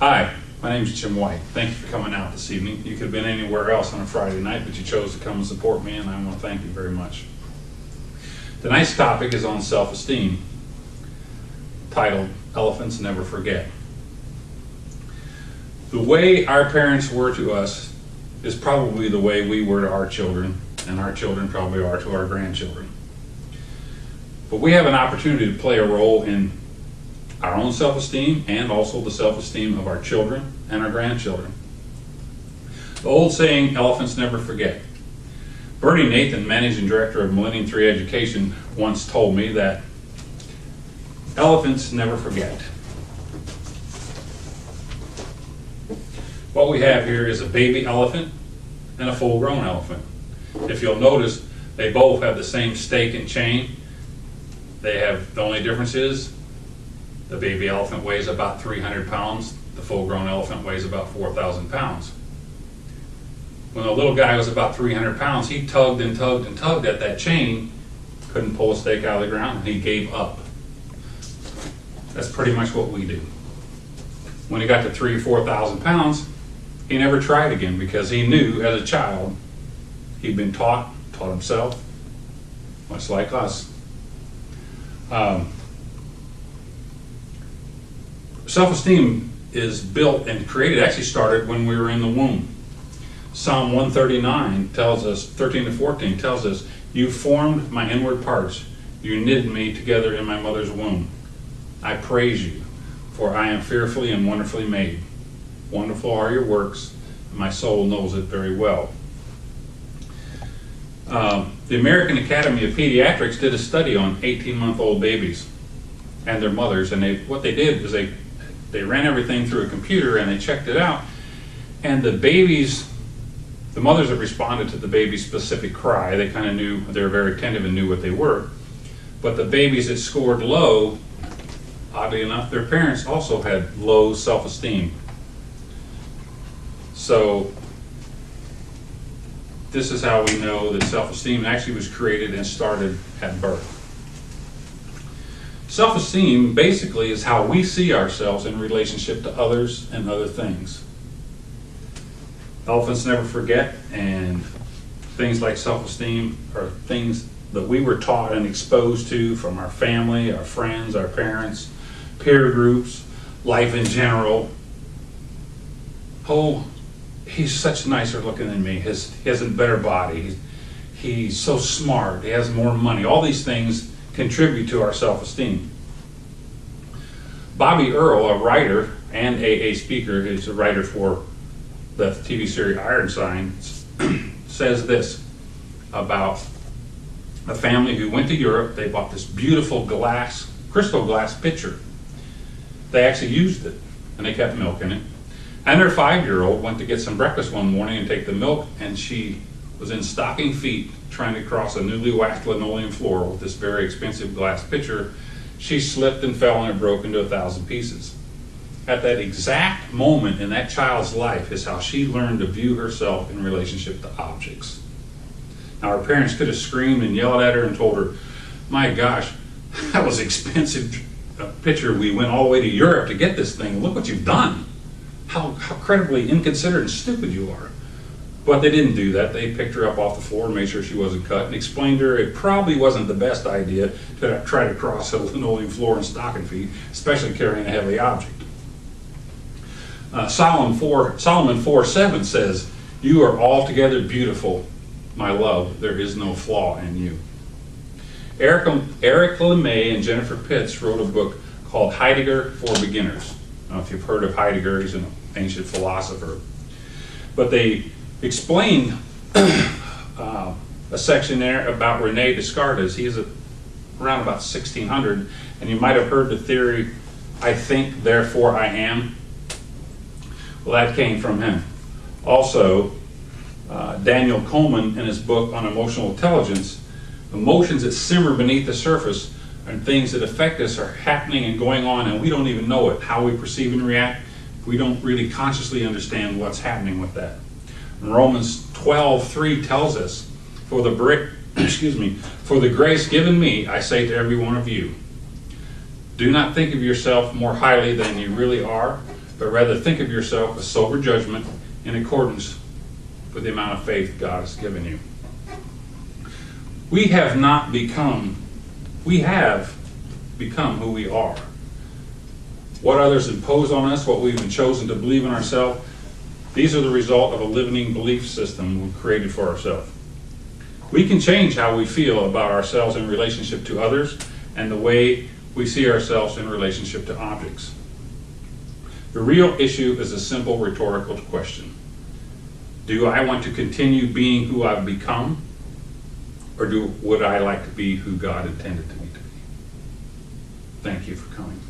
Hi, my name is Jim White. Thank you for coming out this evening. You could have been anywhere else on a Friday night, but you chose to come and support me, and I want to thank you very much. Tonight's topic is on self-esteem, titled Elephants Never Forget. The way our parents were to us is probably the way we were to our children, and our children probably are to our grandchildren. But we have an opportunity to play a role in our own self-esteem and also the self-esteem of our children and our grandchildren. The old saying, elephants never forget. Bernie Nathan, managing director of Millennium 3 Education, once told me that elephants never forget. What we have here is a baby elephant and a full-grown elephant. If you'll notice, they both have the same stake and chain. The only difference is the baby elephant weighs about 300 pounds. The full-grown elephant weighs about 4,000 pounds. When the little guy was about 300 pounds, he tugged and tugged and tugged at that chain, couldn't pull a stake out of the ground, and he gave up. That's pretty much what we do. When he got to 3,000 or 4,000 pounds, he never tried again because he knew as a child he'd been taught himself, much like us. Self-esteem is built and created, actually started when we were in the womb. Psalm 139 tells us, 13 to 14 tells us, "You formed my inward parts. You knitted me together in my mother's womb. I praise you, for I am fearfully and wonderfully made. Wonderful are your works, and my soul knows it very well." The American Academy of Pediatrics did a study on 18-month-old babies and their mothers, and what they did is they ran everything through a computer and they checked it out, and the mothers that responded to the baby's specific cry, they kind of knew, they were very attentive and knew what they were. But the babies that scored low, oddly enough, their parents also had low self-esteem. So this is how we know that self-esteem actually was created and started at birth. Self-esteem basically is how we see ourselves in relationship to others and other things. Elephants never forget, and things like self-esteem are things that we were taught and exposed to from our family, our friends, our parents, peer groups, life in general. Oh, he's such nicer looking than me. He has a better body. He's so smart. He has more money. All these things contribute to our self-esteem. Bobby Earl, a writer and AA speaker, who's a writer for the TV series Iron Signs, says this about a family who went to Europe. They bought this beautiful crystal glass pitcher. They actually used it, and they kept milk in it. And their 5-year-old went to get some breakfast one morning and take the milk, and she was in stocking feet trying to cross a newly waxed linoleum floor with this very expensive glass pitcher. She slipped and fell, and it broke into 1,000 pieces. At that exact moment in that child's life is how she learned to view herself in relationship to objects. Now, her parents could have screamed and yelled at her and told her, "My gosh, that was expensive pitcher. We went all the way to Europe to get this thing. Look what you've done. How incredibly inconsiderate and stupid you are." But they didn't do that. They picked her up off the floor and made sure she wasn't cut and explained to her it probably wasn't the best idea to try to cross a linoleum floor in stocking feet, especially carrying a heavy object. Solomon 4:7 says, "You are altogether beautiful, my love. There is no flaw in you." Eric LeMay and Jennifer Pitts wrote a book called Heidegger for Beginners. I don't know if you've heard of Heidegger. He's an ancient philosopher. But they explained a section there about René Descartes. He is around about 1600, and you might have heard the theory, "I think, therefore I am." Well, that came from him. Also, Daniel Coleman, in his book on emotional intelligence, emotions that simmer beneath the surface and things that affect us are happening and going on, and we don't even know it. How we perceive and react, we don't really consciously understand what's happening with that. And Romans 12:3 tells us, for the grace given me, I say to every one of you, do not think of yourself more highly than you really are, but rather think of yourself with sober judgment in accordance with the amount of faith God has given you. We have become who we are. What others impose on us, what we've been chosen to believe in ourselves, these are the result of a limiting belief system we've created for ourselves. We can change how we feel about ourselves in relationship to others and the way we see ourselves in relationship to objects. The real issue is a simple rhetorical question. Do I want to continue being who I've become, or would I like to be who God intended me to be? Thank you for coming.